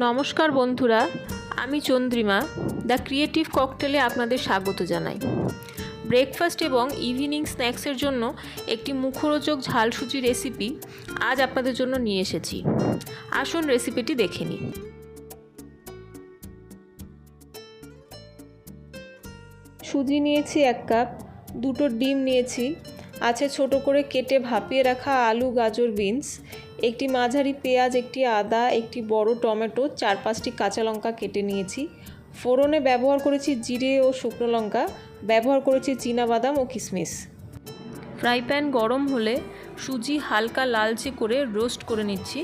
নমস্কার বন্ধুরা, আমি চন্দ্রিমা দ্য ক্রিয়েটিভ ককটেলে আপনাদের স্বাগত জানাই। ব্রেকফাস্ট এবং ইভিনিং স্ন্যাক্সের জন্য একটি মুখরোচক ঝাল সুজি রেসিপি আজ আপনাদের জন্য নিয়ে এসেছি। আসুন রেসিপিটি দেখে নিই। সুজি নিয়েছি 1 কাপ, 2টো ডিম নিয়েছি, আছে ছোট করে কেটে ভাপিয়ে রাখা আলু, গাজর, বিনস, একটি মাঝারি পেঁয়াজ, একটি আদা, একটি বড় টমেটো, 4-5টি কাঁচা লঙ্কা কেটে নিয়েছি। ফোড়নে ব্যবহার করেছি জিরে ও শুকনো লঙ্কা, ব্যবহার করেছি চীনাবাদাম ও কিশমিশ। ফ্রাই প্যান গরম হলে সুজি হালকা লালচে করে রোস্ট করে নিচ্ছি।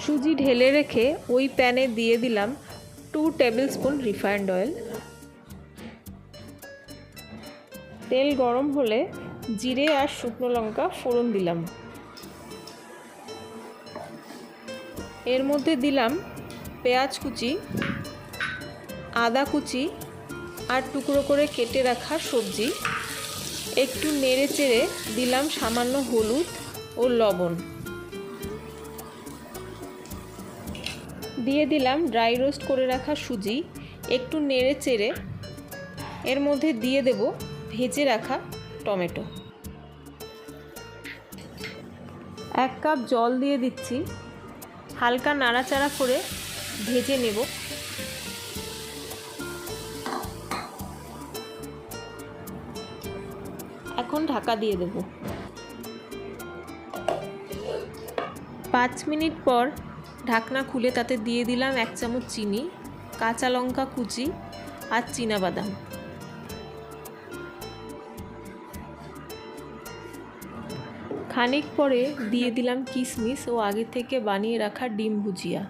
সুজি ঢেলে রেখে ওই প্যানে দিয়ে দিলাম 2 টেবিল স্পুন রিফাইন্ড অয়েল। তেল গরম হলে জিরে আর শুকনো লঙ্কা ফোড়ন দিলাম। এর মধ্যে দিলাম পেঁয়াজ কুচি, আদা কুচি আর টুকরো করে কেটে রাখা সবজি। একটু নেড়ে চেড়ে দিলাম সামান্য হলুদ ও লবণ। দিয়ে দিলাম ড্রাই রোস্ট করে রাখা সুজি। একটু নেড়ে চেড়ে এর মধ্যে দিয়ে দেব ভেজে রাখা টমেটো। 1 কাপ জল দিয়ে দিচ্ছি, হালকা নাড়াচাড়া করে ভেজে নেব। এখন ঢাকা দিয়ে দেব। 5 মিনিট পর ঢাকনা খুলে তাতে দিয়ে দিলাম 1 চামচ চিনি, কাঁচা লঙ্কা কুচি আর চীনাবাদাম। খানিক পরে দিয়ে দিলাম কিশমিশ ও আগে থেকে বানিয়ে রাখা ডিম ভুজিয়া।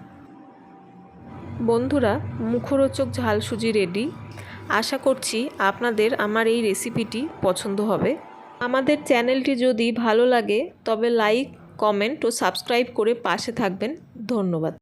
বন্ধুরা, মুখরোচক ঝাল সুজি রেডি। আশা করছি আপনাদের আমার এই রেসিপিটি পছন্দ হবে। আমাদের চ্যানেলটি যদি ভালো লাগে তবে লাইক, কমেন্ট ও সাবস্ক্রাইব করে পাশে থাকবেন। ধন্যবাদ।